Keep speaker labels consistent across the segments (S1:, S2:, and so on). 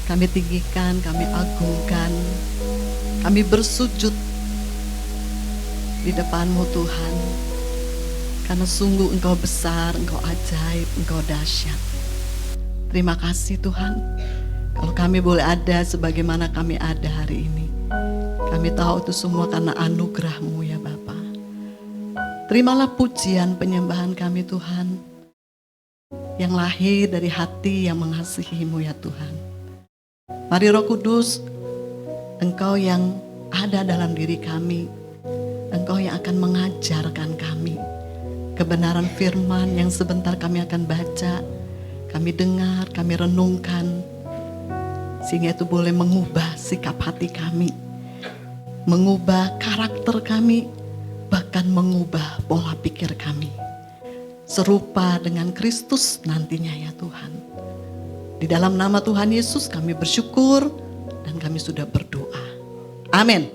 S1: Kami tinggikan, kami agungkan, kami bersujud di depan-Mu Tuhan. Karena sungguh Engkau besar, Engkau ajaib, Engkau dahsyat. Terima kasih Tuhan. Kalau kami boleh ada sebagaimana kami ada hari ini. Kami tahu itu semua karena anugerah-Mu ya Bapa. Terimalah pujian penyembahan kami Tuhan. Yang lahir dari hati yang mengasihi-Mu ya Tuhan. Mari Roh Kudus, Engkau yang ada dalam diri kami. Engkau yang akan mengajarkan kami kebenaran firman yang sebentar kami akan baca, kami dengar, kami renungkan, sehingga itu boleh mengubah sikap hati kami, mengubah karakter kami, bahkan mengubah pola pikir kami, serupa dengan Kristus nantinya ya Tuhan. Di dalam nama Tuhan Yesus kami bersyukur dan kami sudah berdoa. Amin.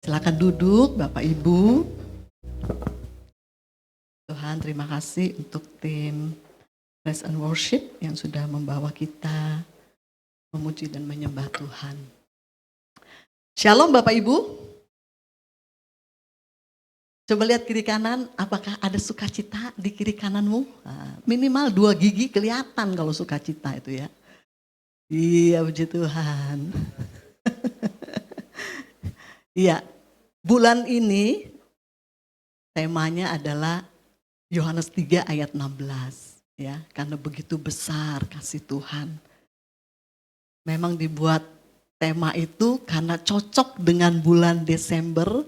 S1: Silakan duduk Bapak Ibu. Tuhan, terima kasih untuk tim Praise and Worship yang sudah membawa kita memuji dan menyembah Tuhan. Shalom Bapak Ibu. Coba lihat kiri kanan, apakah ada sukacita di kiri kananmu? Minimal 2 gigi kelihatan kalau sukacita itu ya. Iya, puji Tuhan. Iya, bulan ini temanya adalah Yohanes 3 ayat 16 ya, karena begitu besar kasih Tuhan. Memang dibuat tema itu karena cocok dengan bulan Desember,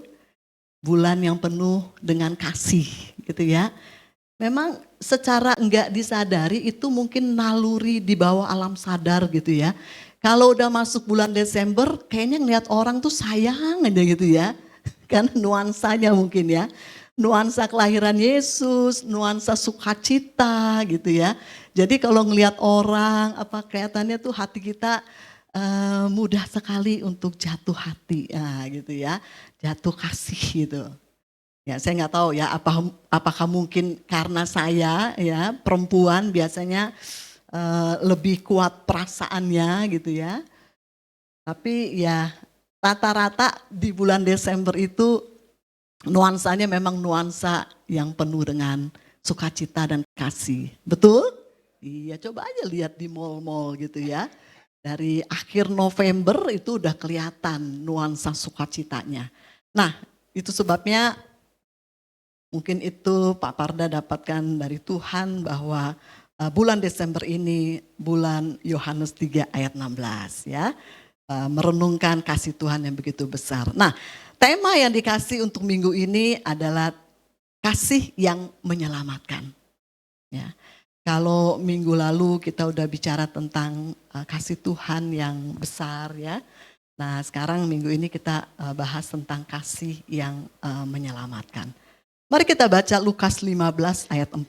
S1: bulan yang penuh dengan kasih gitu ya. Memang secara enggak disadari itu mungkin naluri di bawah alam sadar gitu ya. Kalau udah masuk bulan Desember kayaknya ngeliat orang tuh sayang aja gitu ya. Karena nuansanya mungkin ya. Nuansa kelahiran Yesus, nuansa sukacita gitu ya. Jadi kalau ngelihat orang apa kelihatannya tuh hati kita mudah sekali untuk jatuh hati gitu ya. Jatuh kasih gitu. Ya saya nggak tahu ya apakah mungkin karena saya ya perempuan biasanya lebih kuat perasaannya gitu ya. Tapi ya rata-rata di bulan Desember itu nuansanya memang nuansa yang penuh dengan sukacita dan kasih. Betul? Iya, coba aja lihat di mall-mall gitu ya. Dari akhir November itu udah kelihatan nuansa sukacitanya. Nah, itu sebabnya mungkin itu Pak Parda dapatkan dari Tuhan bahwa bulan Desember ini bulan Yohanes 3 ayat 16 ya. Merenungkan kasih Tuhan yang begitu besar. Nah, tema yang dikasih untuk minggu ini adalah kasih yang menyelamatkan. Ya. Kalau minggu lalu kita udah bicara tentang kasih Tuhan yang besar ya. Nah sekarang minggu ini kita bahas tentang kasih yang menyelamatkan. Mari kita baca Lukas 15 ayat 4.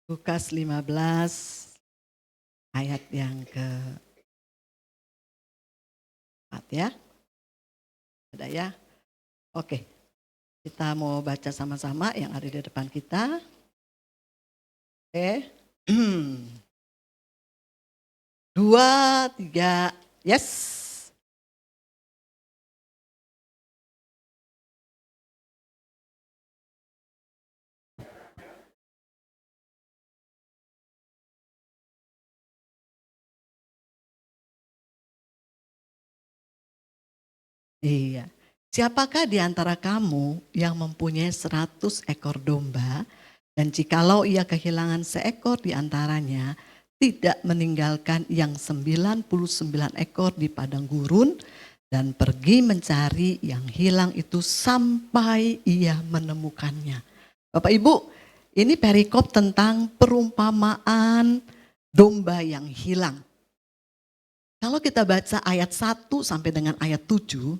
S1: Lukas 15 ayat yang ke-4 ya. Ada ya? Oke. Kita mau baca sama-sama yang ada di depan kita. Oke. 2, 3, yes. Iya. Siapakah di antara kamu yang mempunyai 100 ekor domba dan jikalau ia kehilangan seekor di antaranya, tidak meninggalkan yang 99 ekor di padang gurun dan pergi mencari yang hilang itu sampai ia menemukannya. Bapak Ibu, ini perikop tentang perumpamaan domba yang hilang. Kalau kita baca ayat 1 sampai dengan ayat 7,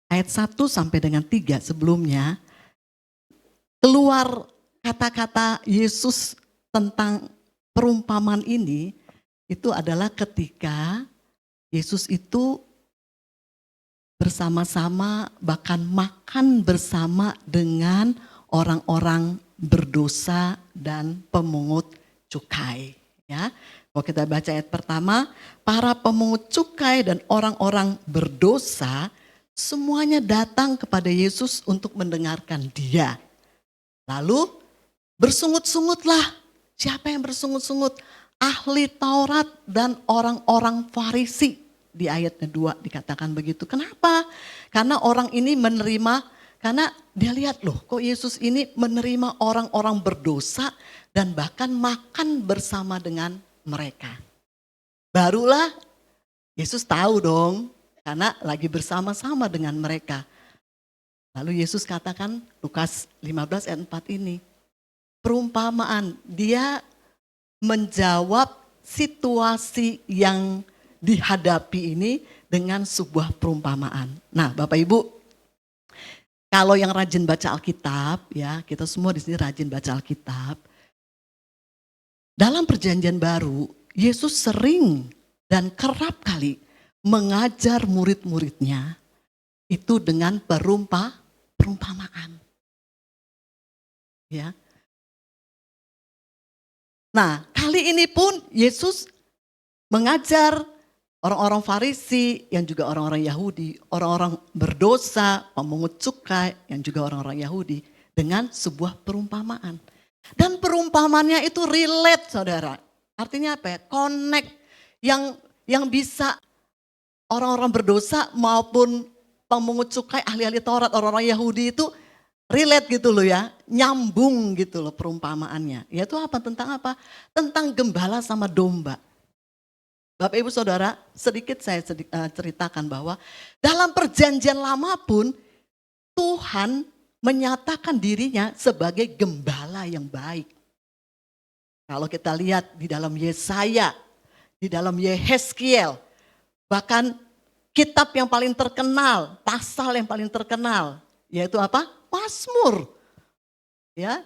S1: ayat 1 sampai dengan 3 sebelumnya, keluar kata-kata Yesus tentang perumpamaan ini, itu adalah ketika Yesus itu bersama-sama, bahkan makan bersama dengan orang-orang berdosa dan pemungut cukai. Ya, kalau kita baca ayat pertama, para pemungut cukai dan orang-orang berdosa semuanya datang kepada Yesus untuk mendengarkan dia. Lalu bersungut-sungutlah. Siapa yang bersungut-sungut? Ahli Taurat dan orang-orang Farisi. Di ayatnya 2 dikatakan begitu. Kenapa? Karena orang ini menerima, karena dia lihat loh kok Yesus ini menerima orang-orang berdosa dan bahkan makan bersama dengan mereka. Barulah Yesus tahu dong, karena lagi bersama-sama dengan mereka. Lalu Yesus katakan Lukas 15 ayat 4 ini. Perumpamaan, dia menjawab situasi yang dihadapi ini dengan sebuah perumpamaan. Nah, Bapak Ibu, kalau yang rajin baca Alkitab, ya kita semua di sini rajin baca Alkitab. Dalam Perjanjian Baru, Yesus sering dan kerap kali mengajar murid-muridnya itu dengan perumpamaan. Ya. Nah, kali ini pun Yesus mengajar orang-orang Farisi yang juga orang-orang Yahudi, orang-orang berdosa, pemungut cukai yang juga orang-orang Yahudi dengan sebuah perumpamaan. Dan perumpamannya itu relate, Saudara. Artinya apa ya? Connect yang bisa orang-orang berdosa maupun pemungut cukai, ahli-ahli Taurat, orang-orang Yahudi itu relate gitu loh ya, nyambung gitu loh perumpamaannya. Yaitu apa? Tentang apa? Tentang gembala sama domba. Bapak Ibu Saudara, sedikit saya ceritakan bahwa dalam Perjanjian Lama pun Tuhan menyatakan dirinya sebagai gembala yang baik. Kalau kita lihat di dalam Yesaya, di dalam Yehezkiel, bahkan kitab yang paling terkenal, pasal yang paling terkenal, yaitu apa? Mazmur. Ya.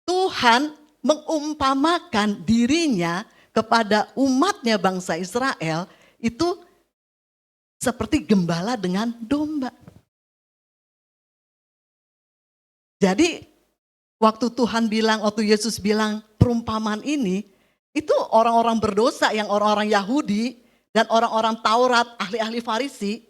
S1: Tuhan mengumpamakan dirinya kepada umatnya bangsa Israel itu seperti gembala dengan domba. Jadi waktu Yesus bilang perumpamaan ini, itu orang-orang berdosa yang orang-orang Yahudi dan orang-orang Taurat, ahli-ahli Farisi,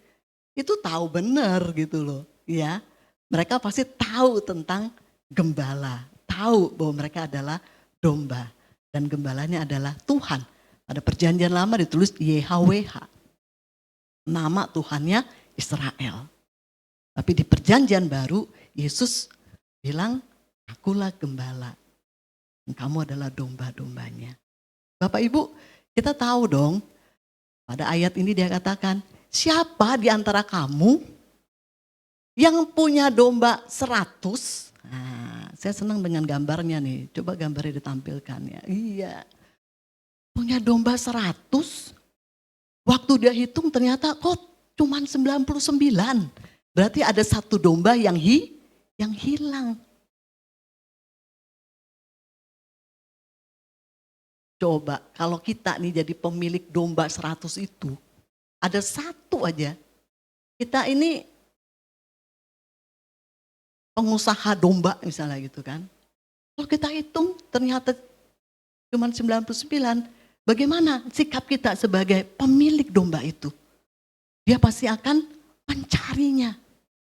S1: itu tahu benar gitu loh. Ya, mereka pasti tahu tentang gembala, tahu bahwa mereka adalah domba dan gembalanya adalah Tuhan. Pada Perjanjian Lama ditulis YHWH, nama Tuhannya Israel. Tapi di Perjanjian Baru Yesus bilang, akulah gembala, kamu adalah domba-dombanya. Bapak Ibu, kita tahu dong, pada ayat ini dia katakan, siapa di antara kamu yang punya domba 100? Nah, saya senang dengan gambarnya nih. Coba gambarnya ditampilkan ya. Iya. Punya domba 100. Waktu dia hitung ternyata kok cuma 99. Berarti ada satu domba yang hilang. Coba kalau kita nih jadi pemilik domba 100 itu, ada satu aja. Kita ini pengusaha domba misalnya gitu kan. Kalau kita hitung ternyata cuma 99, bagaimana sikap kita sebagai pemilik domba itu? Dia pasti akan mencarinya.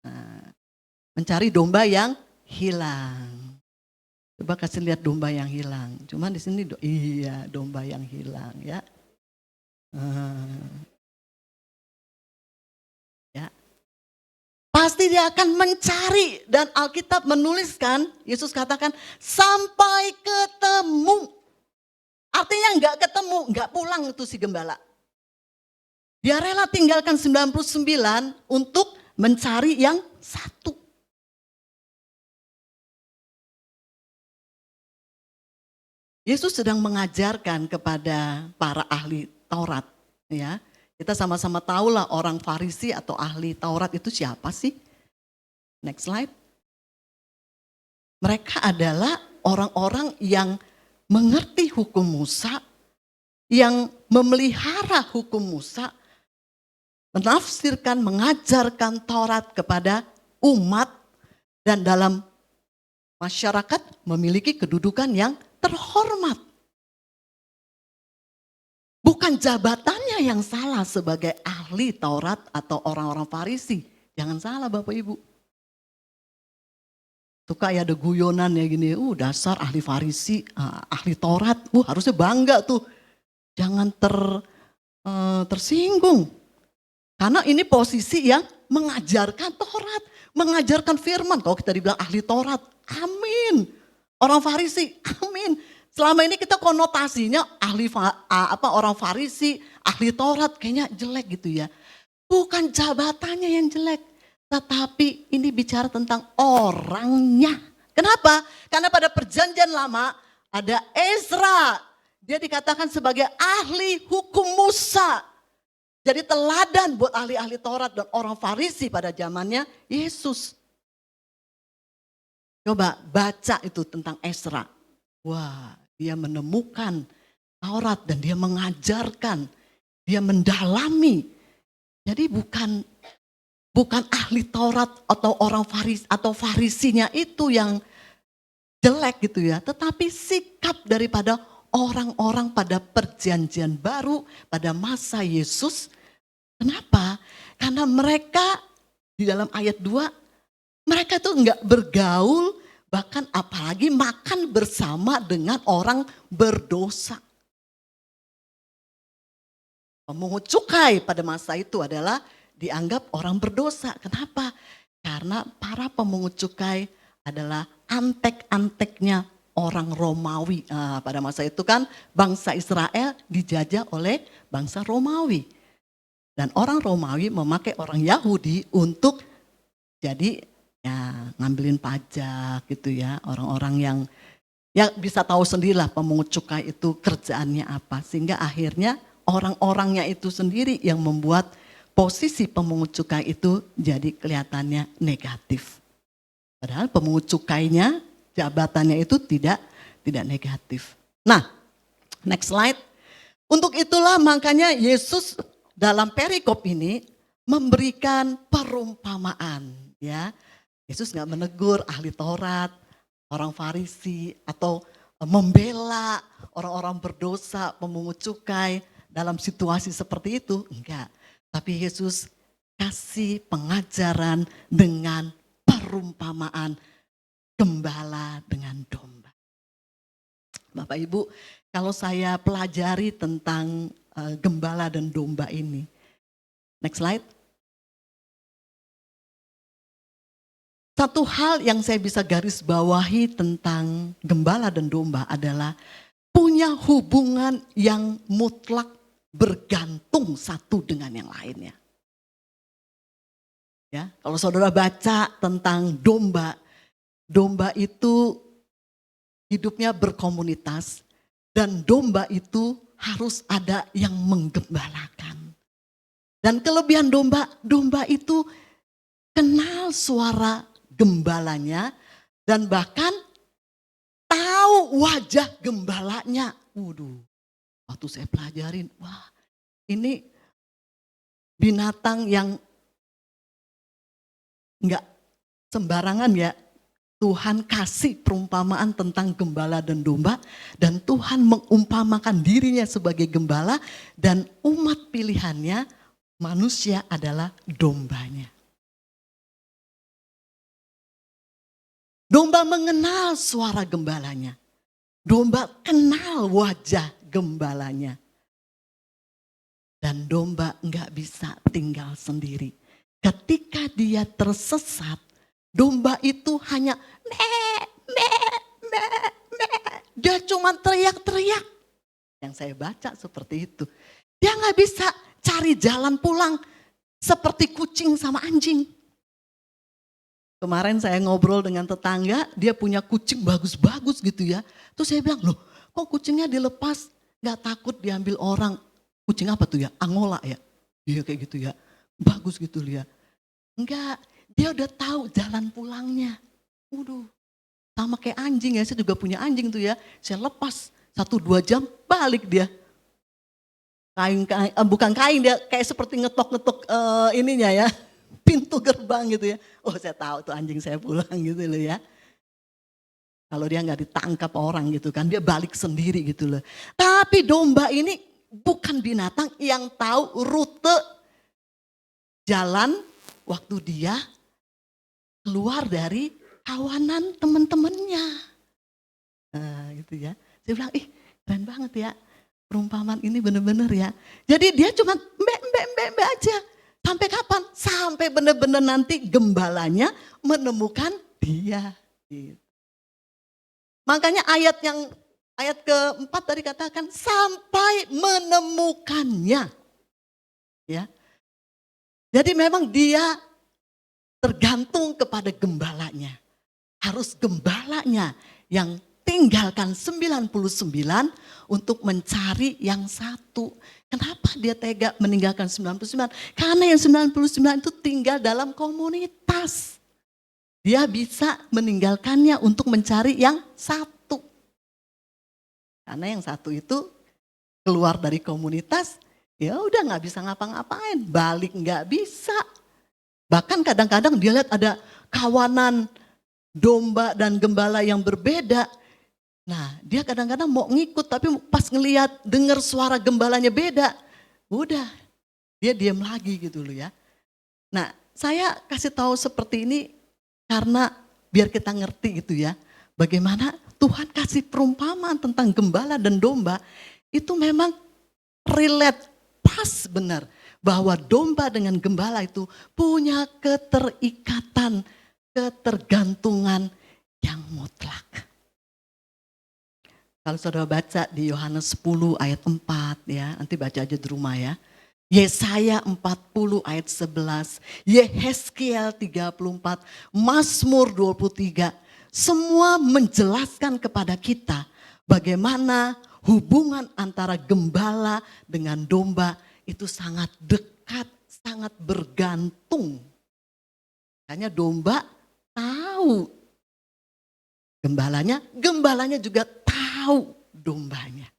S1: Nah, mencari domba yang hilang. Coba kasih lihat domba yang hilang. Cuma di sini iya domba yang hilang ya. Ya. Pasti dia akan mencari dan Alkitab menuliskan, Yesus katakan sampai ketemu. Artinya enggak ketemu, enggak pulang itu si gembala. Dia rela tinggalkan 99 untuk mencari yang satu. Yesus sedang mengajarkan kepada para ahli Taurat, ya. Kita sama-sama tahulah orang Farisi atau ahli Taurat itu siapa sih? Next slide. Mereka adalah orang-orang yang mengerti hukum Musa, yang memelihara hukum Musa, menafsirkan, mengajarkan Taurat kepada umat dan dalam masyarakat memiliki kedudukan yang terhormat. Bukan jabatannya yang salah sebagai ahli Taurat atau orang-orang Farisi. Jangan salah Bapak Ibu. Suka ya ada guyonan ya gini, dasar ahli Farisi, ahli Taurat, harusnya bangga tuh. Jangan tersinggung. Karena ini posisi yang mengajarkan Taurat, mengajarkan firman. Kalau kita dibilang ahli Taurat, amin. Orang Farisi, amin. Selama ini kita konotasinya orang Farisi, ahli Taurat kayaknya jelek gitu ya. Bukan jabatannya yang jelek, tetapi ini bicara tentang orangnya. Kenapa? Karena pada perjanjian lama ada Ezra. Dia dikatakan sebagai ahli hukum Musa. Jadi teladan buat ahli-ahli Taurat dan orang Farisi pada zamannya Yesus. Coba baca itu tentang Ezra. Wah, dia menemukan Taurat dan dia mengajarkan, dia mendalami. Jadi bukan ahli Taurat atau orang Farisi atau Farisinya itu yang jelek gitu ya, tetapi sikap daripada orang-orang pada perjanjian baru pada masa Yesus. Kenapa? Karena mereka di dalam ayat 2, mereka tuh enggak bergaul, bahkan apalagi makan bersama dengan orang berdosa. Pemungut cukai pada masa itu adalah dianggap orang berdosa. Kenapa? Karena para pemungut cukai adalah antek-anteknya orang Romawi. Pada masa itu kan bangsa Israel dijajah oleh bangsa Romawi. Dan orang Romawi memakai orang Yahudi untuk jadi ya ngambilin pajak gitu ya. Orang-orang yang ya bisa tahu sendirilah pemungut cukai itu kerjaannya apa. Sehingga akhirnya orang-orangnya itu sendiri yang membuat posisi pemungut cukai itu jadi kelihatannya negatif. Padahal pemungut cukainya, jabatannya itu tidak negatif. Nah, next slide. Untuk itulah makanya Yesus dalam perikop ini memberikan perumpamaan. Ya, Yesus nggak menegur ahli Taurat, orang Farisi atau membela orang-orang berdosa, pemungut cukai dalam situasi seperti itu. Enggak. Tapi Yesus kasih pengajaran dengan perumpamaan gembala dengan domba. Bapak Ibu, kalau saya pelajari tentang gembala dan domba ini. Next slide. Satu hal yang saya bisa garis bawahi tentang gembala dan domba adalah punya hubungan yang mutlak bergantung satu dengan yang lainnya. Ya, kalau saudara baca tentang domba, domba itu hidupnya berkomunitas dan domba itu harus ada yang menggembalakan. Dan kelebihan domba itu kenal suara gembalanya dan bahkan tahu wajah gembalanya. Waktu saya pelajarin, wah ini binatang yang enggak sembarangan ya. Tuhan kasih perumpamaan tentang gembala dan domba dan Tuhan mengumpamakan dirinya sebagai gembala dan umat pilihannya manusia adalah dombanya. Domba mengenal suara gembalanya. Domba kenal wajah gembalanya. Dan domba enggak bisa tinggal sendiri. Ketika dia tersesat, domba itu hanya dia cuma teriak-teriak. Yang saya baca seperti itu. Dia nggak bisa cari jalan pulang seperti kucing sama anjing. Kemarin saya ngobrol dengan tetangga, dia punya kucing bagus-bagus gitu ya. Terus saya bilang, loh kok kucingnya dilepas, nggak takut diambil orang. Kucing apa tuh ya? Angola ya? Iya kayak gitu ya. Bagus gitu lihat. Enggak, dia udah tahu jalan pulangnya. Sama kayak anjing ya, saya juga punya anjing tuh ya. Saya lepas 1-2 jam balik dia. Bukan kain, dia kayak seperti ngetok-ngetok ininya ya, pintu gerbang gitu ya. Oh saya tahu tuh anjing saya pulang gitu loh ya. Kalau dia nggak ditangkap orang gitu kan, dia balik sendiri gitu loh. Tapi domba ini bukan binatang yang tahu rute jalan waktu dia keluar dari kawanan teman-temannya. Nah gitu ya. Saya bilang, ih keren banget ya. Perumpamaan ini bener-bener ya. Jadi dia cuma mbak aja. Sampai kapan? Sampai bener-bener nanti gembalanya menemukan dia. Gitu. Makanya ayat keempat tadi katakan sampai menemukannya. Ya. Jadi memang dia tergantung kepada gembalanya. Harus gembalanya yang tinggalkan 99 untuk mencari yang satu. Kenapa dia tega meninggalkan 99? Karena yang 99 itu tinggal dalam komunitas. Dia bisa meninggalkannya untuk mencari yang satu. Karena yang satu itu keluar dari komunitas, ya udah nggak bisa ngapa-ngapain, balik nggak bisa. Bahkan kadang-kadang dia lihat ada kawanan domba dan gembala yang berbeda. Nah dia kadang-kadang mau ngikut tapi pas ngelihat dengar suara gembalanya beda. Udah dia diam lagi gitu loh ya. Nah saya kasih tahu seperti ini karena biar kita ngerti gitu ya. Bagaimana Tuhan kasih perumpamaan tentang gembala dan domba. Itu memang relate pas benar. Bahwa domba dengan gembala itu punya keterikatan, ketergantungan yang mutlak. Kalau saudara baca di Yohanes 10 ayat 4 ya, nanti baca aja di rumah ya. Yesaya 40 ayat 11, Yehezkiel 34, Mazmur 23. Semua menjelaskan kepada kita bagaimana hubungan antara gembala dengan domba itu sangat dekat, sangat bergantung. Hanya domba tahu gembalanya juga tahu dombanya.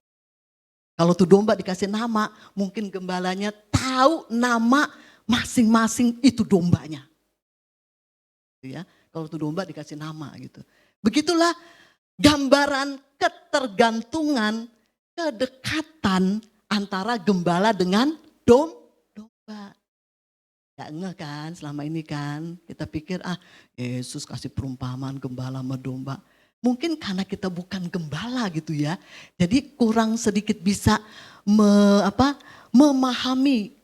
S1: Kalau tuh domba dikasih nama, mungkin gembalanya tahu nama masing-masing itu dombanya. Ya, kalau tuh domba dikasih nama gitu. Begitulah gambaran ketergantungan, kedekatan antara gembala dengan domba. Gak ngeh kan selama ini kan, kita pikir Yesus kasih perumpamaan gembala sama domba. Mungkin karena kita bukan gembala gitu ya. Jadi kurang sedikit bisa memahami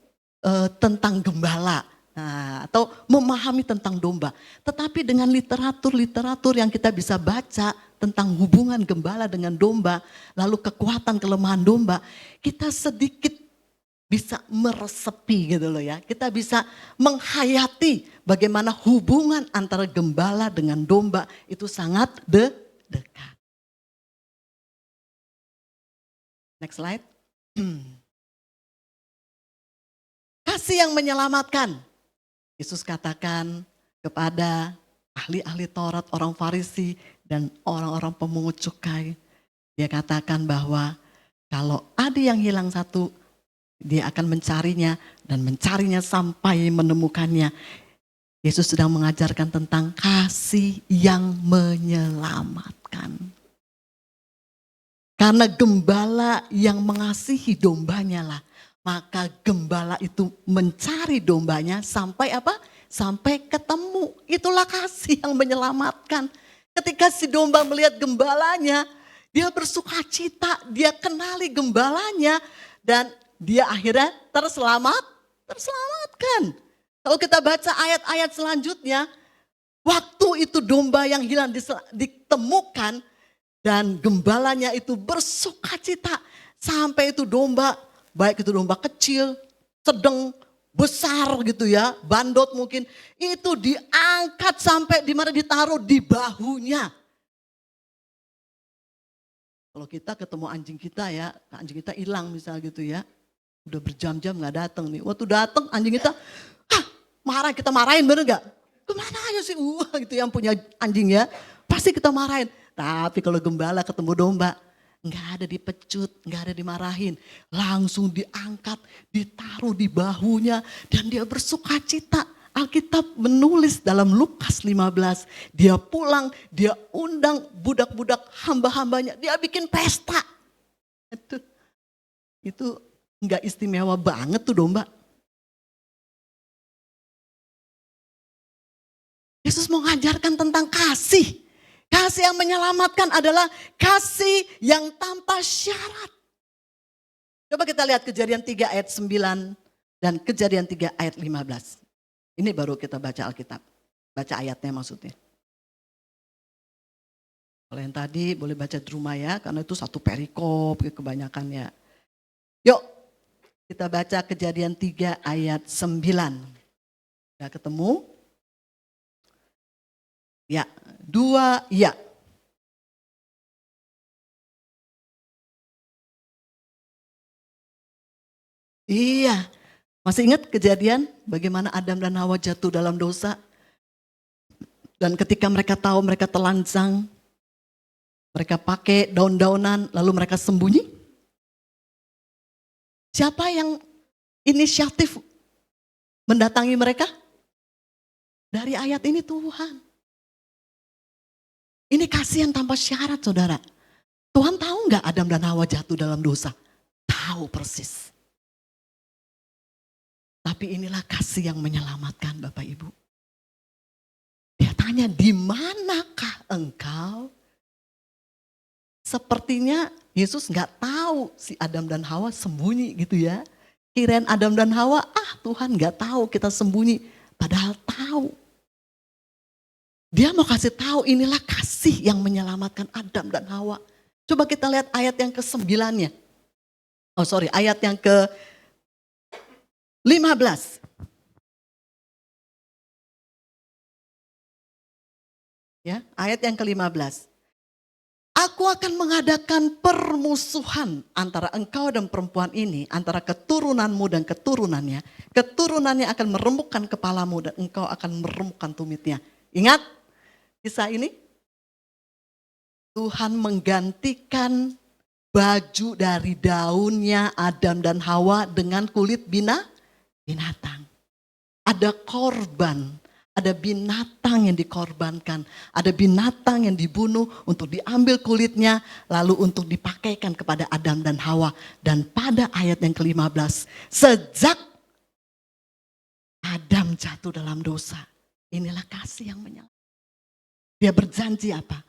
S1: tentang gembala. Nah, atau memahami tentang domba. Tetapi dengan literatur yang kita bisa baca tentang hubungan gembala dengan domba. Lalu kekuatan kelemahan domba. Kita sedikit bisa meresepi gitu loh ya. Kita bisa menghayati bagaimana hubungan antara gembala dengan domba itu sangat dekat. Next slide. Kasih yang menyelamatkan. Yesus katakan kepada ahli-ahli Taurat, orang Farisi dan orang-orang pemungut cukai. Dia katakan bahwa kalau ada yang hilang satu, dia akan mencarinya dan mencarinya sampai menemukannya. Yesus sedang mengajarkan tentang kasih yang menyelamatkan. Karena gembala yang mengasihi dombanya lah, maka gembala itu mencari dombanya sampai apa? Sampai ketemu. Itulah kasih yang menyelamatkan. Ketika si domba melihat gembalanya, dia bersukacita, dia kenali gembalanya dan dia akhirnya terselamatkan. Kalau kita baca ayat-ayat selanjutnya, waktu itu domba yang hilang ditemukan dan gembalanya itu bersukacita sampai itu domba, baik itu domba kecil, sedang, besar gitu ya, bandot mungkin, itu diangkat sampai di mana ditaruh di bahunya. Kalau kita ketemu anjing kita ya, anjing kita hilang misal gitu ya, udah berjam-jam gak datang nih. Waktu datang anjing kita, marah, kita marahin bener gak? Kemana aja sih gitu yang punya anjing ya, pasti kita marahin. Tapi kalau gembala ketemu domba, nggak ada dipecut, nggak ada dimarahin. Langsung diangkat, ditaruh di bahunya, dan dia bersuka cita. Alkitab menulis dalam Lukas 15, dia pulang, dia undang budak-budak hamba-hambanya, dia bikin pesta. Itu nggak istimewa banget tuh domba. Yesus mau mengajarkan tentang kasih. Kasih yang menyelamatkan adalah kasih yang tanpa syarat. Coba kita lihat Kejadian 3 ayat 9 dan Kejadian 3 ayat 15. Ini baru kita baca Alkitab. Baca ayatnya maksudnya. Kalau yang tadi boleh baca di rumah ya, karena itu satu perikop kebanyakannya. Yuk kita baca Kejadian 3 ayat 9. Udah ketemu? Ya, 2 ya. Iya, masih ingat kejadian bagaimana Adam dan Hawa jatuh dalam dosa? Dan ketika mereka tahu mereka telanjang, mereka pakai daun-daunan lalu mereka sembunyi. Siapa yang inisiatif mendatangi mereka? Dari ayat ini Tuhan. Ini kasih yang tanpa syarat saudara. Tuhan tahu nggak Adam dan Hawa jatuh dalam dosa? Tahu persis. Tapi inilah kasih yang menyelamatkan Bapak Ibu. Dia tanya, di manakah engkau? Sepertinya Yesus nggak tahu si Adam dan Hawa sembunyi gitu ya. Kirain Adam dan Hawa, Tuhan nggak tahu kita sembunyi. Padahal tahu. Dia mau kasih tahu inilah kasih yang menyelamatkan Adam dan Hawa. Coba kita lihat ayat yang ke-9-nya. Ayat yang ke-15. Ya, ayat yang ke-15. Aku akan mengadakan permusuhan antara engkau dan perempuan ini, antara keturunanmu dan keturunannya. Keturunannya akan meremukkan kepalamu dan engkau akan meremukkan tumitnya. Ingat kisah ini? Tuhan menggantikan baju dari daunnya Adam dan Hawa dengan kulit binatang. Ada korban, ada binatang yang dikorbankan, ada binatang yang dibunuh untuk diambil kulitnya, lalu untuk dipakaikan kepada Adam dan Hawa. Dan pada ayat yang ke-15, sejak Adam jatuh dalam dosa, inilah kasih yang menyelamatkan. Dia berjanji apa?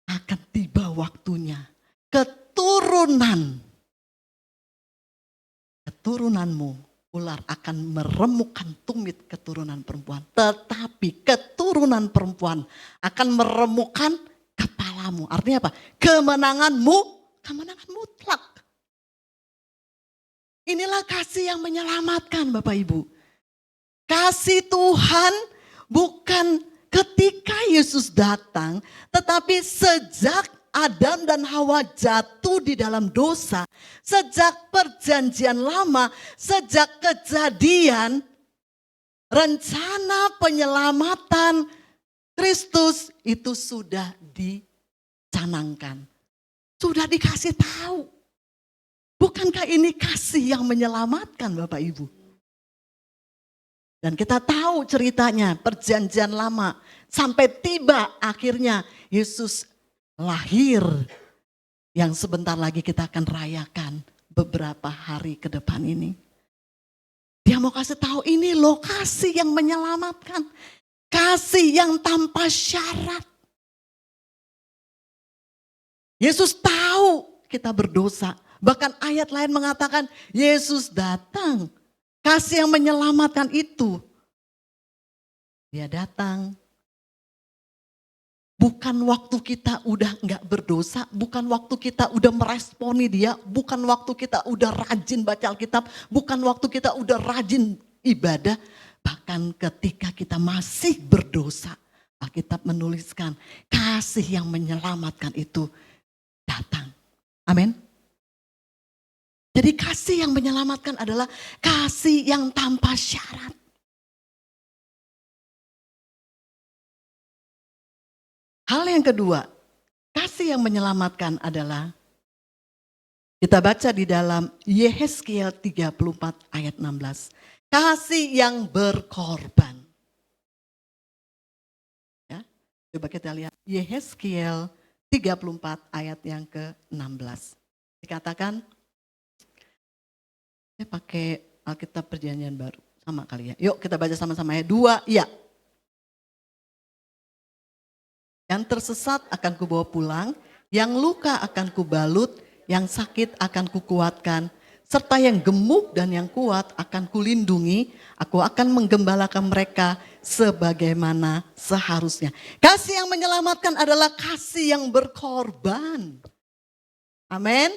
S1: Akan tiba waktunya, keturunanmu, ular akan meremukkan tumit keturunan perempuan. Tetapi keturunan perempuan akan meremukkan kepalamu. Artinya apa? Kemenanganmu, kemenangan mutlak. Inilah kasih yang menyelamatkan Bapak Ibu. Kasih Tuhan bukan ketika Yesus datang, tetapi sejak Adam dan Hawa jatuh di dalam dosa, sejak perjanjian lama, sejak kejadian, rencana penyelamatan Kristus itu sudah dicanangkan. Sudah dikasih tahu. Bukankah ini kasih yang menyelamatkan Bapak Ibu? Dan kita tahu ceritanya perjanjian lama sampai tiba akhirnya Yesus lahir yang sebentar lagi kita akan rayakan beberapa hari ke depan ini. Dia mau kasih tahu ini loh kasih yang menyelamatkan. Kasih yang tanpa syarat. Yesus tahu kita berdosa. Bahkan ayat lain mengatakan Yesus datang. Kasih yang menyelamatkan itu. Dia datang. Bukan waktu kita udah gak berdosa. Bukan waktu kita udah meresponi dia. Bukan waktu kita udah rajin baca Alkitab. Bukan waktu kita udah rajin ibadah. Bahkan ketika kita masih berdosa. Alkitab menuliskan kasih yang menyelamatkan itu datang. Amin. Jadi kasih yang menyelamatkan adalah kasih yang tanpa syarat. Hal yang kedua, kasih yang menyelamatkan adalah Kita baca di dalam Yehezkiel 34 ayat 16. Kasih yang berkorban. Ya, coba kita lihat Yehezkiel 34 ayat yang ke-16. Dikatakan, saya pakai Alkitab Perjanjian Baru. Sama kali ya. Yuk kita baca sama-sama ya. 2, ya. Yang tersesat akan kubawa pulang, yang luka akan kubalut, yang sakit akan kukuatkan, serta yang gemuk dan yang kuat akan kulindungi. Aku akan menggembalakan mereka sebagaimana seharusnya. Kasih yang menyelamatkan adalah kasih yang berkorban. Amin.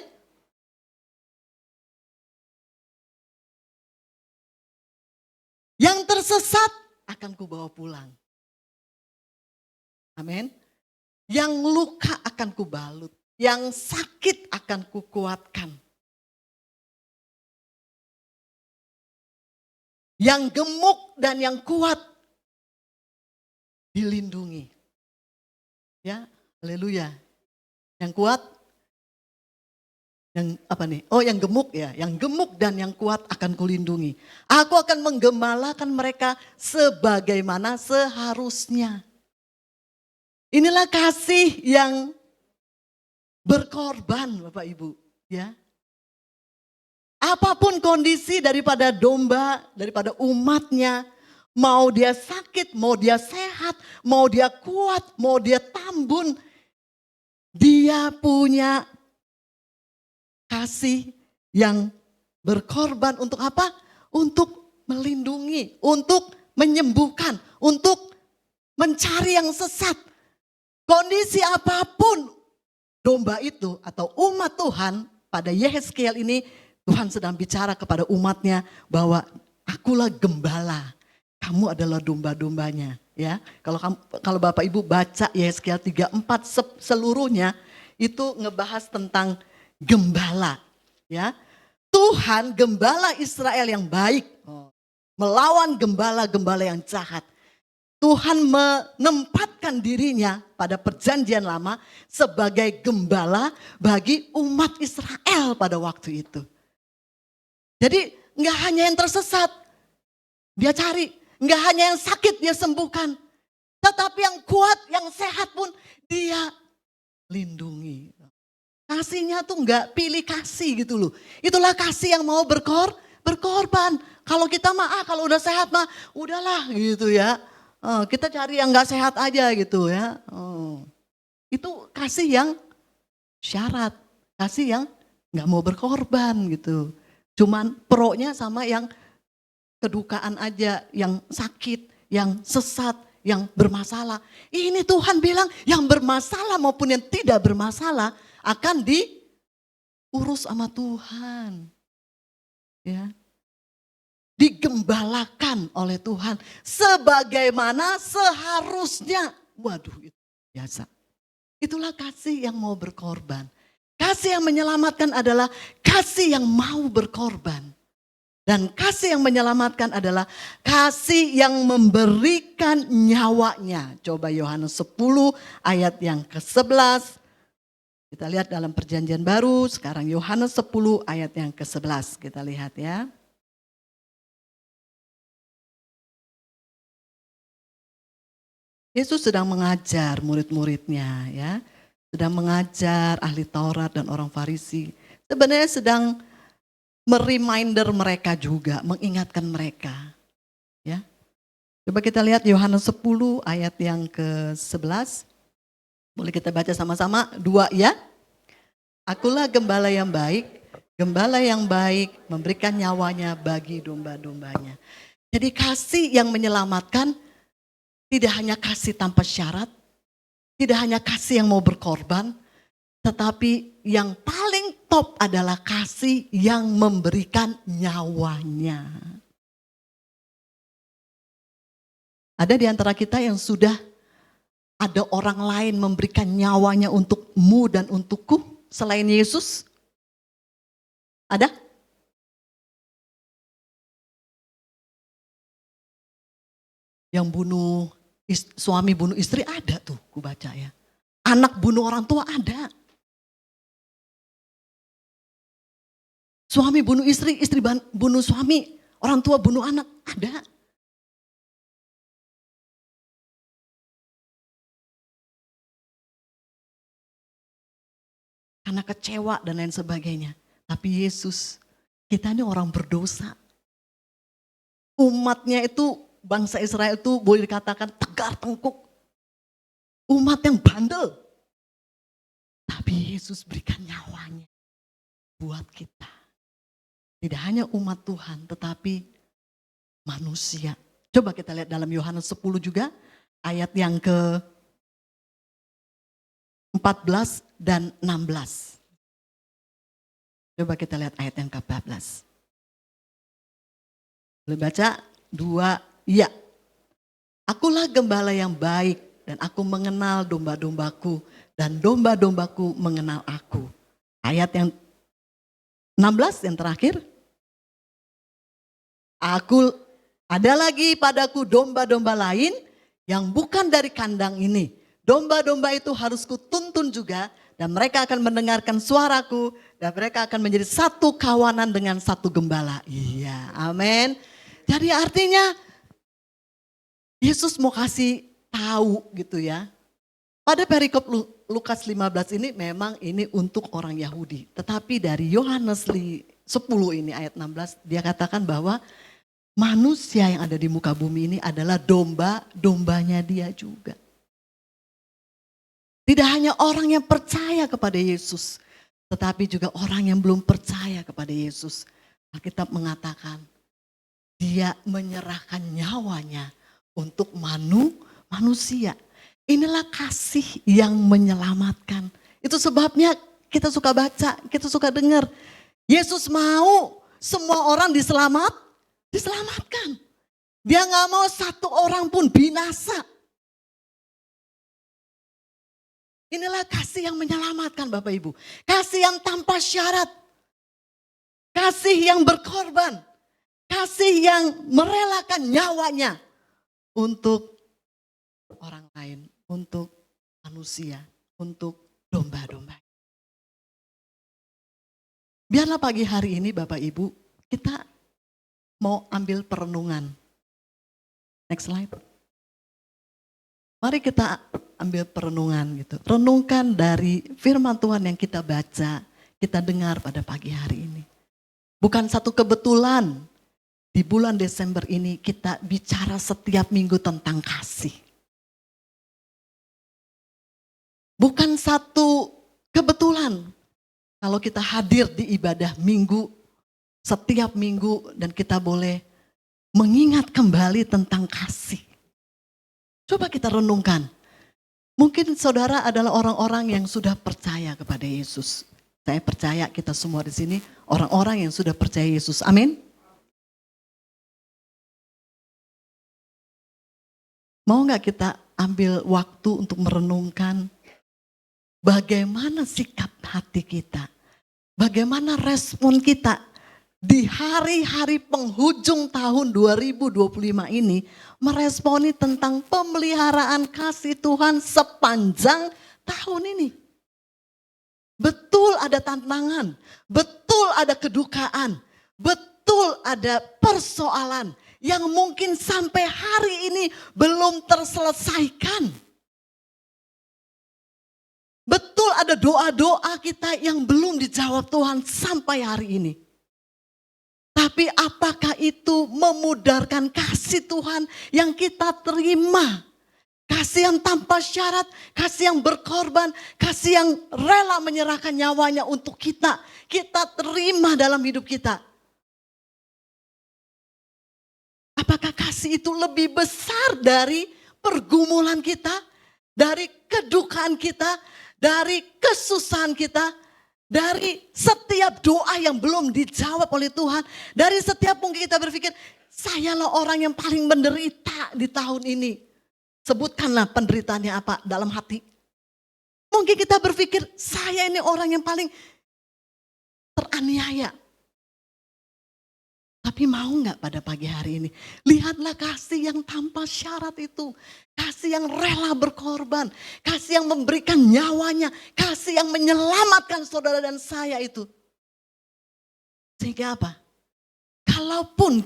S1: Yang tersesat akan kubawa pulang. Amin. Yang luka akan kubalut, yang sakit akan kukuatkan. Yang gemuk dan yang kuat dilindungi. Ya, haleluya. Yang kuat, yang apa nih? Oh, yang gemuk ya. Yang gemuk dan yang kuat akan kulindungi. Aku akan menggembalakan mereka sebagaimana seharusnya. Inilah kasih yang berkorban, Bapak Ibu, ya. Apapun kondisi daripada domba, daripada umatnya, mau dia sakit, mau dia sehat, mau dia kuat, mau dia tambun, dia punya kasih yang berkorban untuk apa? Untuk melindungi, untuk menyembuhkan, untuk mencari yang sesat. Kondisi apapun domba itu atau umat Tuhan pada Yehezkiel ini, Tuhan sedang bicara kepada umatnya bahwa akulah gembala, kamu adalah domba-dombanya. Ya, kalau Bapak Ibu baca Yehezkiel 34 seluruhnya itu ngebahas tentang gembala. Ya, Tuhan gembala Israel yang baik melawan gembala-gembala yang jahat. Tuhan menempatkan dirinya pada perjanjian lama sebagai gembala bagi umat Israel pada waktu itu. Jadi nggak hanya yang tersesat dia cari, nggak hanya yang sakit dia sembuhkan, tetapi yang kuat, yang sehat pun dia lindungi. Kasihnya tuh nggak pilih kasih gitu loh. Itulah kasih yang mau berkorban. Kalau kita mah kalau udah sehat mah udahlah gitu ya. Kita cari yang gak sehat aja gitu ya. Itu kasih yang syarat, kasih yang gak mau berkorban gitu. Cuman pro-nya sama yang kedukaan aja, yang sakit, yang sesat, yang bermasalah. Ini Tuhan bilang yang bermasalah maupun yang tidak bermasalah akan diurus sama Tuhan. Ya. Digembalakan oleh Tuhan sebagaimana seharusnya. Waduh, itu biasa. Itulah kasih yang mau berkorban. Kasih yang menyelamatkan adalah kasih yang mau berkorban. Dan kasih yang menyelamatkan adalah kasih yang memberikan nyawanya. Coba Yohanes 10 ayat yang ke-11. Kita lihat dalam perjanjian baru, sekarang Yohanes 10 ayat yang ke-11. Kita lihat ya. Yesus sedang mengajar murid-muridnya ya. Sedang mengajar ahli Taurat dan orang Farisi. Sebenarnya sedang mereminder mereka juga, mengingatkan mereka. Ya. Coba kita lihat Yohanes 10 ayat yang ke-11. Boleh kita baca sama-sama? 2 ya. Akulah gembala yang baik. Gembala yang baik memberikan nyawanya bagi domba-dombanya. Jadi kasih yang menyelamatkan tidak hanya kasih tanpa syarat, tidak hanya kasih yang mau berkorban, tetapi yang paling top adalah kasih yang memberikan nyawanya. Ada di antara kita yang sudah ada orang lain memberikan nyawanya untukmu dan untukku selain Yesus? Ada? Yang suami bunuh istri ada tuh, ku baca ya. Anak bunuh orang tua ada. Suami bunuh istri, istri bunuh suami, orang tua bunuh anak, ada. Karena kecewa dan lain sebagainya. Tapi Yesus, kita ini orang berdosa. Umatnya itu, bangsa Israel itu boleh dikatakan tegar tengkuk. Umat yang bandel. Tapi Yesus berikan nyawanya buat kita. Tidak hanya umat Tuhan, tetapi manusia. Coba kita lihat dalam Yohanes 10 juga, ayat yang ke 14 dan 16. Coba kita lihat ayat yang ke-14. Boleh baca? 2, ya. Akulah gembala yang baik dan aku mengenal domba-dombaku dan domba-dombaku mengenal aku. Ayat yang 16 yang terakhir. Ada lagi padaku domba-domba lain yang bukan dari kandang ini. Domba-domba itu harus kutuntun juga dan mereka akan mendengarkan suaraku dan mereka akan menjadi satu kawanan dengan satu gembala. Iya, amin. Jadi artinya Yesus mau kasih tahu gitu ya. Pada perikop Lukas 15 ini memang ini untuk orang Yahudi. Tetapi dari Yohanes 10 ini ayat 16 dia katakan bahwa manusia yang ada di muka bumi ini adalah domba-dombanya dia juga. Tidak hanya orang yang percaya kepada Yesus, tetapi juga orang yang belum percaya kepada Yesus. Alkitab mengatakan, dia menyerahkan nyawanya untuk manusia. Inilah kasih yang menyelamatkan. Itu sebabnya kita suka baca, kita suka dengar. Yesus mau semua orang diselamatkan. Dia gak mau satu orang pun binasa. Inilah kasih yang menyelamatkan Bapak Ibu. Kasih yang tanpa syarat. Kasih yang berkorban. Kasih yang merelakan nyawanya untuk orang lain, untuk manusia, untuk domba-domba. Biarlah pagi hari ini Bapak Ibu, kita mau ambil perenungan. Next slide. Mari kita ambil perenungan gitu. Renungkan dari firman Tuhan yang kita baca, kita dengar pada pagi hari ini. Bukan satu kebetulan di bulan Desember ini kita bicara setiap minggu tentang kasih. Bukan satu kebetulan kalau kita hadir di ibadah minggu, setiap minggu dan kita boleh mengingat kembali tentang kasih. Coba kita renungkan. Mungkin saudara adalah orang-orang yang sudah percaya kepada Yesus. Saya percaya kita semua di sini orang-orang yang sudah percaya Yesus. Amin. Mau gak kita ambil waktu untuk merenungkan bagaimana sikap hati kita, bagaimana respon kita di hari-hari penghujung tahun 2025 ini meresponi tentang pemeliharaan kasih Tuhan sepanjang tahun ini. Betul ada tantangan, betul ada kedukaan, betul ada persoalan yang mungkin sampai hari ini belum terselesaikan. Betul ada doa-doa kita yang belum dijawab Tuhan sampai hari ini. Tapi apakah itu memudarkan kasih Tuhan yang kita terima? Kasih yang tanpa syarat, kasih yang berkorban, kasih yang rela menyerahkan nyawanya untuk kita. Kita terima dalam hidup kita. Apakah kasih itu lebih besar dari pergumulan kita, dari kedukaan kita, dari kesusahan kita? Dari setiap doa yang belum dijawab oleh Tuhan. Dari setiap mungkin kita berpikir, sayalah orang yang paling menderita di tahun ini. Sebutkanlah penderitaannya apa dalam hati. Mungkin kita berpikir, saya ini orang yang paling teraniaya. Tapi mau gak pada pagi hari ini? Lihatlah kasih yang tanpa syarat itu. Kasih yang rela berkorban. Kasih yang memberikan nyawanya. Kasih yang menyelamatkan saudara dan saya itu. Sehingga apa? Kalaupun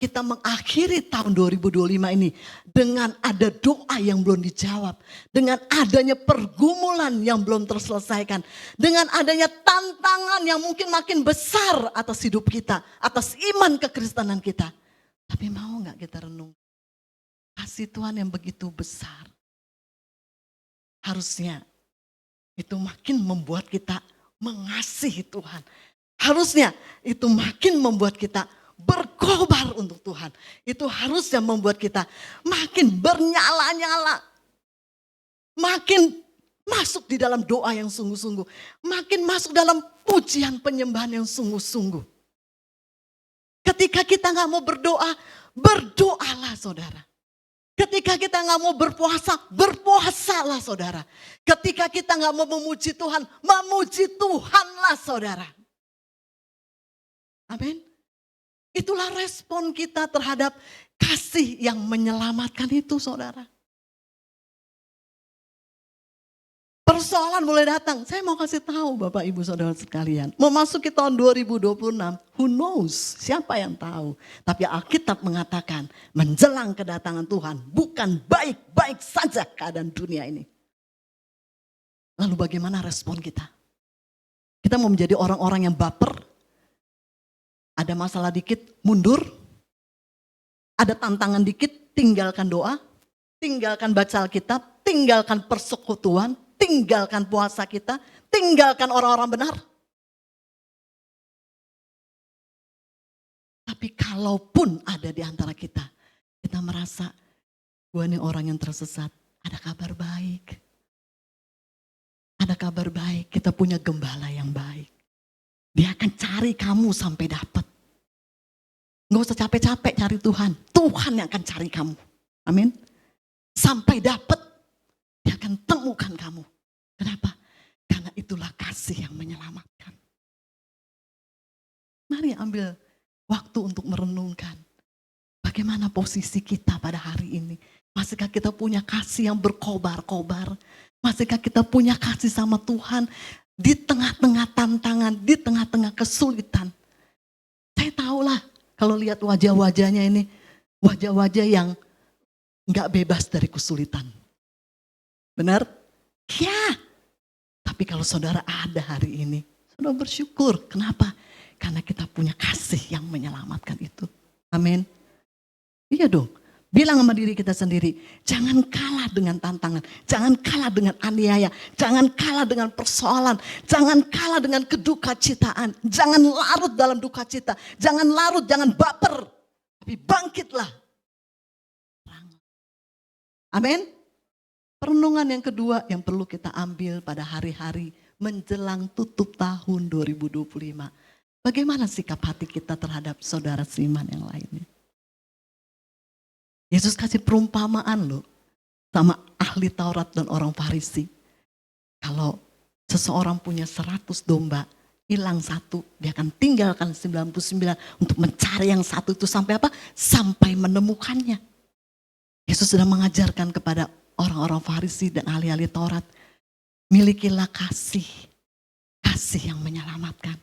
S1: kita mengakhiri tahun 2025 ini dengan ada doa yang belum dijawab, dengan adanya pergumulan yang belum terselesaikan, dengan adanya tantangan yang mungkin makin besar atas hidup kita, atas iman kekristenan kita. Tapi mau gak kita renung? Kasih Tuhan yang begitu besar. Harusnya itu makin membuat kita mengasihi Tuhan. Harusnya itu makin membuat kita berkobar untuk Tuhan. Itu harusnya membuat kita makin bernyala-nyala. Makin masuk di dalam doa yang sungguh-sungguh. Makin masuk dalam pujian penyembahan yang sungguh-sungguh. Ketika kita gak mau berdoa, berdoalah saudara. Ketika kita gak mau berpuasa, berpuasalah saudara. Ketika kita gak mau memuji Tuhan, memuji Tuhanlah saudara. Amin. Itulah respon kita terhadap kasih yang menyelamatkan itu saudara. Persoalan mulai datang. Saya mau kasih tahu Bapak Ibu Saudara sekalian. Memasuki tahun 2026, who knows? Siapa yang tahu? Tapi Alkitab mengatakan menjelang kedatangan Tuhan bukan baik-baik saja keadaan dunia ini. Lalu bagaimana respon kita? Kita mau menjadi orang-orang yang baper? Ada masalah dikit, mundur. Ada tantangan dikit, tinggalkan doa. Tinggalkan baca Alkitab, tinggalkan persekutuan, tinggalkan puasa kita, tinggalkan orang-orang benar. Tapi kalaupun ada di antara kita, kita merasa, gue ini orang yang tersesat, ada kabar baik. Ada kabar baik, kita punya gembala yang baik. Dia akan cari kamu sampai dapat. Gak usah capek-capek cari Tuhan. Tuhan yang akan cari kamu. Amin. Sampai dapat. Dia akan temukan kamu. Kenapa? Karena itulah kasih yang menyelamatkan. Mari ambil waktu untuk merenungkan. Bagaimana posisi kita pada hari ini. Masihkah kita punya kasih yang berkobar-kobar. Masihkah kita punya kasih sama Tuhan. Di tengah-tengah tantangan, di tengah-tengah kesulitan. Saya tahulah kalau lihat wajah-wajahnya ini, wajah-wajah yang gak bebas dari kesulitan. Benar? Ya. Tapi kalau saudara ada hari ini, saudara bersyukur. Kenapa? Karena kita punya kasih yang menyelamatkan itu. Amin. Iya dong. Bilang sama diri kita sendiri, jangan kalah dengan tantangan, jangan kalah dengan aniaya, jangan kalah dengan persoalan, jangan kalah dengan kedukacitaan, jangan larut dalam duka cita, jangan larut, jangan baper, tapi bangkitlah. Amin. Perenungan yang kedua yang perlu kita ambil pada hari-hari menjelang tutup tahun 2025. Bagaimana sikap hati kita terhadap saudara seiman yang lainnya? Yesus kasih perumpamaan loh sama ahli Taurat dan orang Farisi. Kalau seseorang punya 100 domba, hilang satu, dia akan tinggalkan 99 untuk mencari yang satu itu sampai apa? Sampai menemukannya. Yesus sudah mengajarkan kepada orang-orang Farisi dan ahli-ahli Taurat, milikilah kasih yang menyelamatkan.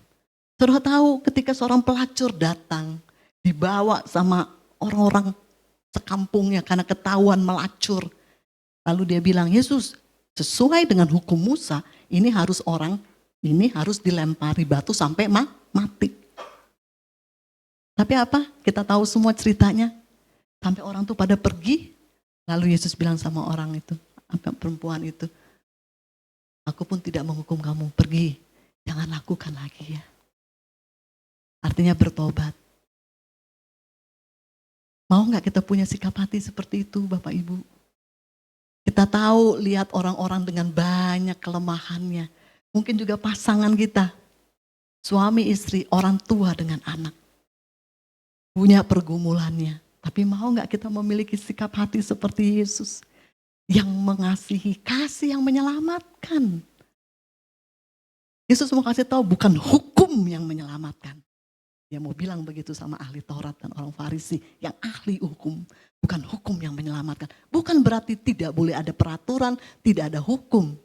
S1: Saudara tahu ketika seorang pelacur datang, dibawa sama orang-orang sekampungnya karena ketahuan melacur. Lalu dia bilang, Yesus sesuai dengan hukum Musa, ini harus dilempari batu sampai mati. Tapi apa? Kita tahu semua ceritanya. Sampai orang tuh pada pergi. Lalu Yesus bilang sama orang itu, perempuan itu, aku pun tidak menghukum kamu, pergi. Jangan lakukan lagi ya. Artinya bertobat. Mau gak kita punya sikap hati seperti itu Bapak Ibu? Kita tahu lihat orang-orang dengan banyak kelemahannya. Mungkin juga pasangan kita. Suami istri, orang tua dengan anak. Punya pergumulannya. Tapi mau gak kita memiliki sikap hati seperti Yesus? Yang mengasihi, kasih yang menyelamatkan. Yesus mau kasih tahu bukan hukum yang menyelamatkan. Dia mau bilang begitu sama ahli Taurat dan orang Farisi yang ahli hukum. Bukan hukum yang menyelamatkan. Bukan berarti tidak boleh ada peraturan, tidak ada hukum.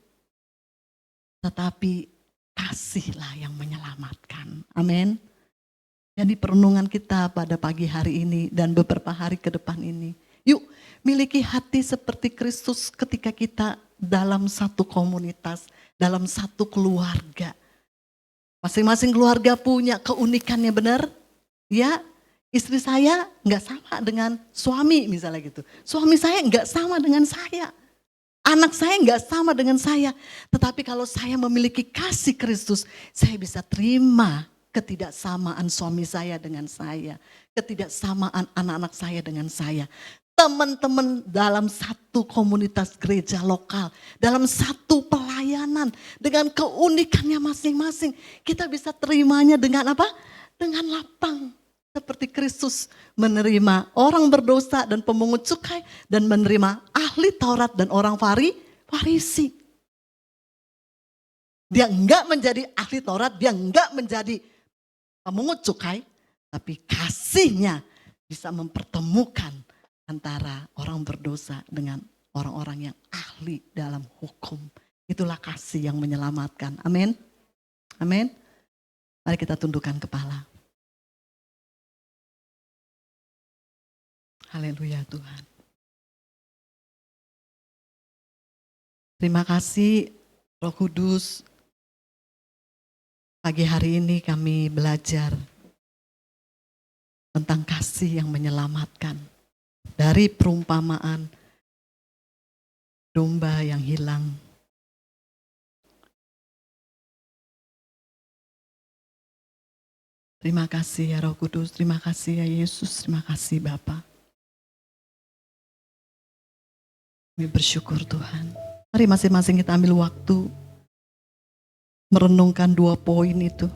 S1: Tetapi kasihlah yang menyelamatkan. Amin. Jadi perenungan kita pada pagi hari ini dan beberapa hari ke depan ini. Yuk miliki hati seperti Kristus ketika kita dalam satu komunitas, dalam satu keluarga. Masing-masing keluarga punya keunikannya, benar? Ya, istri saya nggak sama dengan suami misalnya gitu. Suami saya nggak sama dengan saya. Anak saya nggak sama dengan saya. Tetapi kalau saya memiliki kasih Kristus, saya bisa terima ketidaksamaan suami saya dengan saya. Ketidaksamaan anak-anak saya dengan saya. Teman-teman dalam satu komunitas gereja lokal, dalam satu pelayanan, dengan keunikannya masing-masing. Kita bisa terimanya dengan apa? Dengan lapang. Seperti Kristus menerima orang berdosa dan pemungut cukai dan menerima ahli Taurat dan orang Farisi. Dia enggak menjadi ahli Taurat, dia enggak menjadi pemungut cukai, tapi kasihnya bisa mempertemukan antara orang berdosa dengan orang-orang yang ahli dalam hukum. Itulah kasih yang menyelamatkan. Amin. Amin. Mari kita tundukkan kepala. Haleluya Tuhan. Terima kasih Roh Kudus. Pagi hari ini kami belajar tentang kasih yang menyelamatkan. Dari perumpamaan domba yang hilang. Terima kasih ya Roh Kudus, terima kasih ya Yesus, terima kasih Bapa. Kami bersyukur Tuhan. Mari masing-masing kita ambil waktu merenungkan 2 poin itu.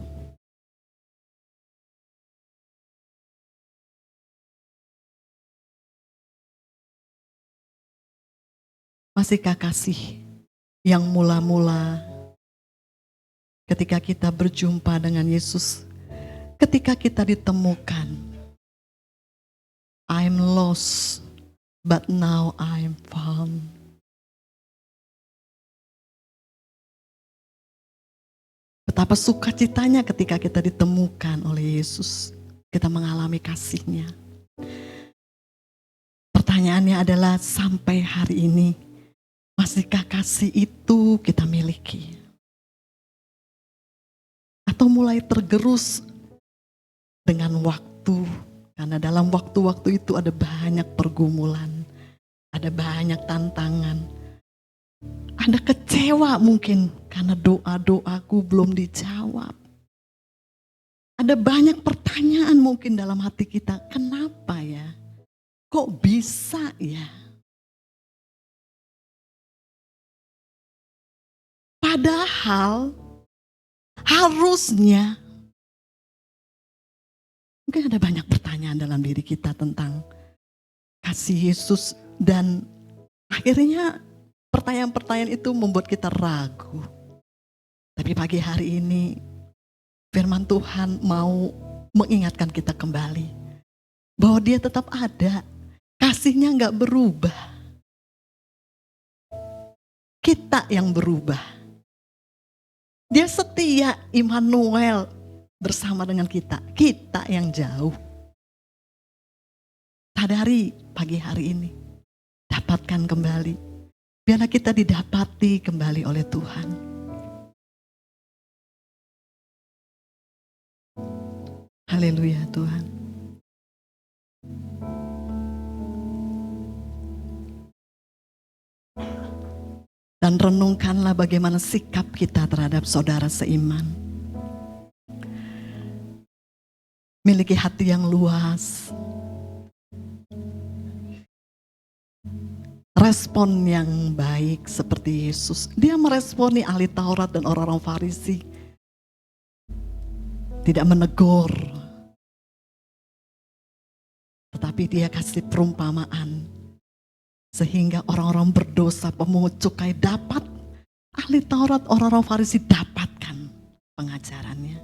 S1: Masihkah kasih yang mula-mula ketika kita berjumpa dengan Yesus, ketika kita ditemukan, I'm lost, but now I'm found. Betapa sukacitanya ketika kita ditemukan oleh Yesus, kita mengalami kasih-Nya. Pertanyaannya adalah sampai hari ini, masihkah kasih itu kita miliki? Atau mulai tergerus dengan waktu, karena dalam waktu-waktu itu ada banyak pergumulan, ada banyak tantangan. Ada kecewa mungkin karena doa-doaku belum dijawab. Ada banyak pertanyaan mungkin dalam hati kita, kenapa ya? Kok bisa ya? Padahal harusnya, mungkin ada banyak pertanyaan dalam diri kita tentang kasih Yesus dan akhirnya pertanyaan-pertanyaan itu membuat kita ragu. Tapi pagi hari ini firman Tuhan mau mengingatkan kita kembali bahwa Dia tetap ada, kasih-Nya gak berubah. Kita yang berubah. Dia setia, Immanuel bersama dengan kita yang jauh. Sadari pagi hari ini, dapatkan kembali. Biarlah kita didapati kembali oleh Tuhan. Haleluya Tuhan. Dan renungkanlah bagaimana sikap kita terhadap saudara seiman. Miliki hati yang luas. Respon yang baik seperti Yesus. Dia meresponi ahli Taurat dan orang-orang Farisi. Tidak menegur. Tetapi dia kasih perumpamaan. Sehingga orang-orang berdosa, pemungut cukai dapat. Ahli Taurat, orang-orang Farisi dapatkan pengajarannya.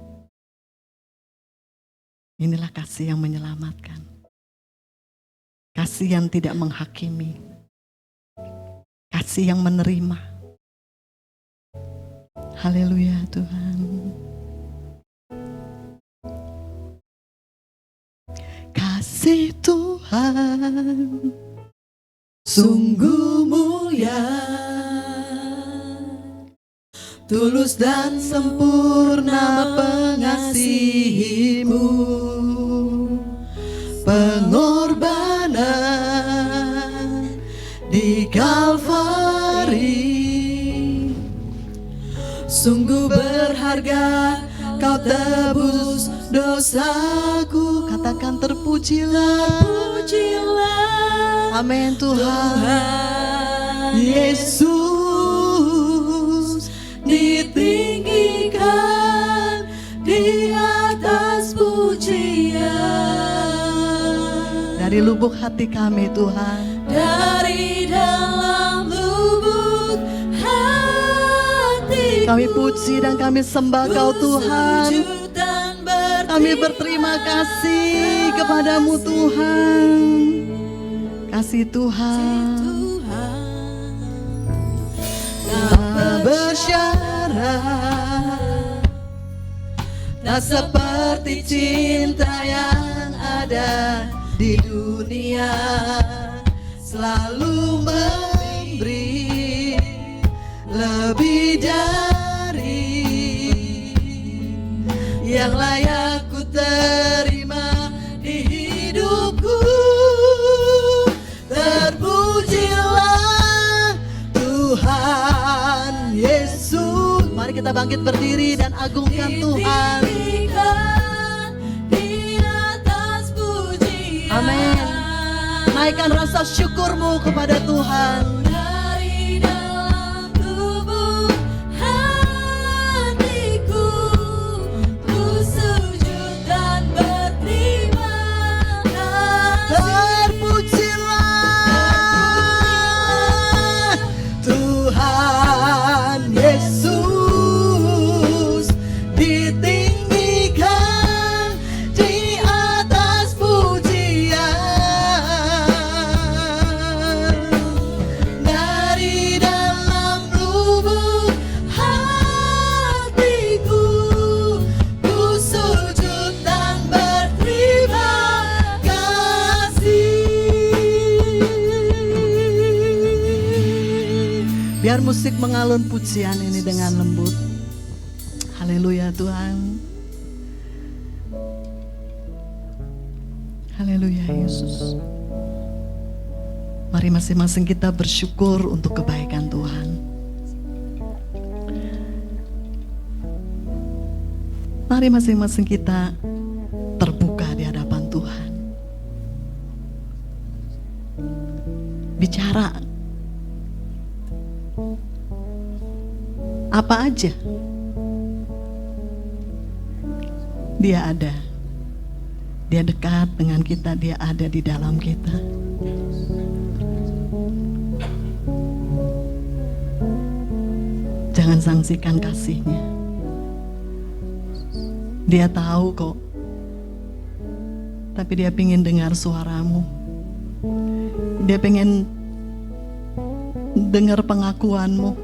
S1: Inilah kasih yang menyelamatkan. Kasih yang tidak menghakimi. Kasih yang menerima. Haleluya Tuhan. kasih Tuhan sungguh mulia, tulus dan sempurna pengasihi-Mu, pengorbanan di Kalvari sungguh berharga. Kau tebus dosaku. Katakan terpujilah, terpujilah. Amin Tuhan. Yesus ditinggikan di atas pujian. Dari lubuk hati kami Tuhan, dari dalam lubuk hati kami puji dan kami sembah Kau Tuhan. Kami berterima kasih kepadamu Tuhan. Kasih Tuhan tak bersyarat, tak seperti cinta yang ada di dunia, selalu memberi lebih dari yang layak ku terima di hidupku. Terpujilah Tuhan Yesus. Mari kita bangkit berdiri dan agungkan Tuhan. Amin. Naikkan rasa syukurmu kepada Tuhan. Dari dalam lubuk hatiku, ku sujud dan berterima kasih. Terpujilah Tuhan Yesus, ditinggikan di atas pujian. Dari dalam lubuk hatiku, ku sujud dan berterima kasih. Biar musik mengalun pujian ini dengan lembut. Haleluya Tuhan. Haleluya Yesus. Mari masing-masing kita bersyukur untuk kebaikan Tuhan. Mari masing-masing kita terbuka di hadapan Tuhan. Bicara apa aja, Dia ada. Dia dekat dengan kita, Dia ada di dalam kita. Jangan sangsikan kasih-Nya. Dia tahu kok, tapi Dia pengen dengar suaramu. Dia pengen dengar pengakuanmu.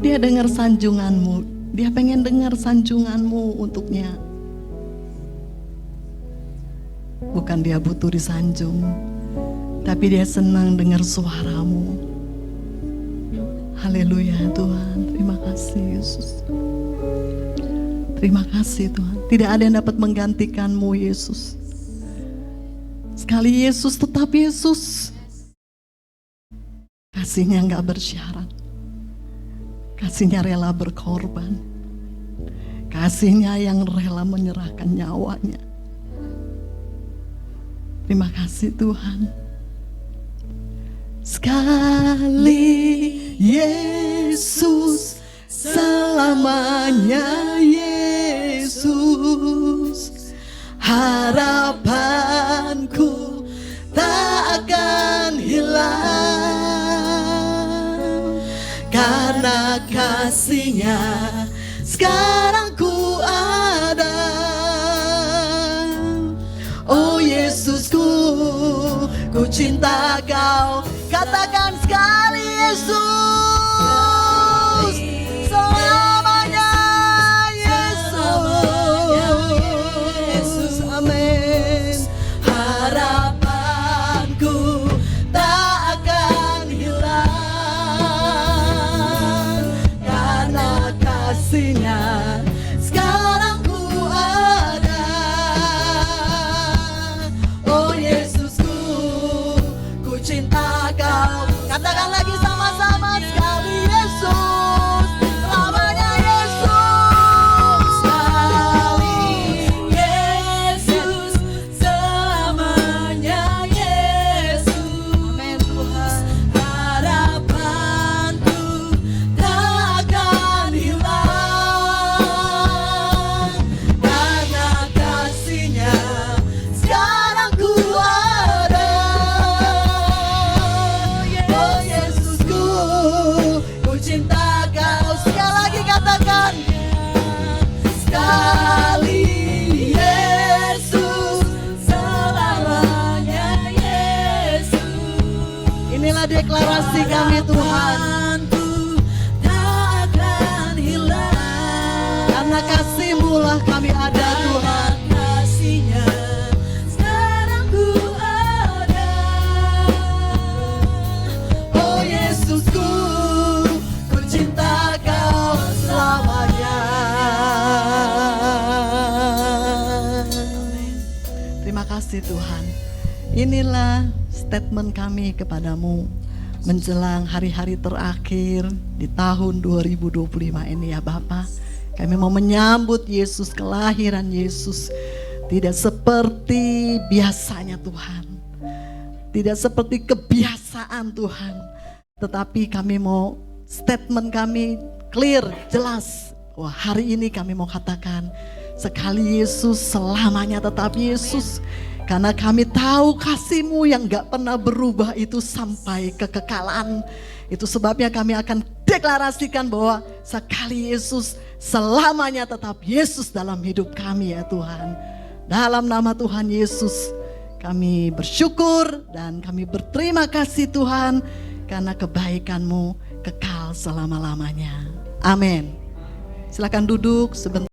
S1: Dia dengar sanjunganmu. Dia pengen dengar sanjunganmu untuknya. Bukan Dia butuh disanjung, tapi Dia senang dengar suaramu. Haleluya Tuhan. Terima kasih Yesus. Terima kasih Tuhan. Tidak ada yang dapat menggantikanmu Yesus. Sekali Yesus tetap Yesus. Kasih-Nya gak bersyarat. Kasih-Nya rela berkorban. Kasih-Nya yang rela menyerahkan nyawanya. Terima kasih Tuhan. Sekali Yesus, selamanya Yesus. Harapanku tak akan hilang, karena kasih-Nya sekarang ku ada. Oh Yesusku, ku cinta Kau. Katakan sekali Yesus, selamanya Yesus. Yesus, amin. Harapanku tak akan hilang, karena kasih-Nya sekarang ku ada. Oh Yesusku, ku cinta Kau. Katakan lagi sama-sama sekali, Yesus, selamanya Yesus. Sekali Yesus, selamanya Yesus. Amin Tuhan. Harapanku tak akan hilang, karena kasih-Nya sekarang ku ada. Oh Yesusku, ku cinta Kau. Sekali lagi katakan, sekali Yesus, selamanya Yesus. Inilah deklarasi kami Tuhan, tak akan hilang, karena kasih-Mu lah kami ada Tuhan. Kasih-Nya sekarang ku ada. Oh Yesusku, ku cinta Kau selamanya. Terima kasih Tuhan. Inilah statement kami kepadamu menjelang hari-hari terakhir di tahun 2025 ini ya Bapa. Kami mau menyambut Yesus, kelahiran Yesus. Tidak seperti biasanya Tuhan, tidak seperti kebiasaan Tuhan, tetapi kami mau statement kami clear, jelas. Wah, hari ini kami mau katakan, sekali Yesus, selamanya tetap Yesus. Karena kami tahu kasih-Mu yang gak pernah berubah itu sampai kekekalan. Itu sebabnya kami akan deklarasikan bahwa sekali Yesus, selamanya tetap Yesus dalam hidup kami ya Tuhan. Dalam nama Tuhan Yesus kami bersyukur dan kami berterima kasih Tuhan, karena kebaikan-Mu kekal selama-lamanya. Amin. Silakan duduk sebentar.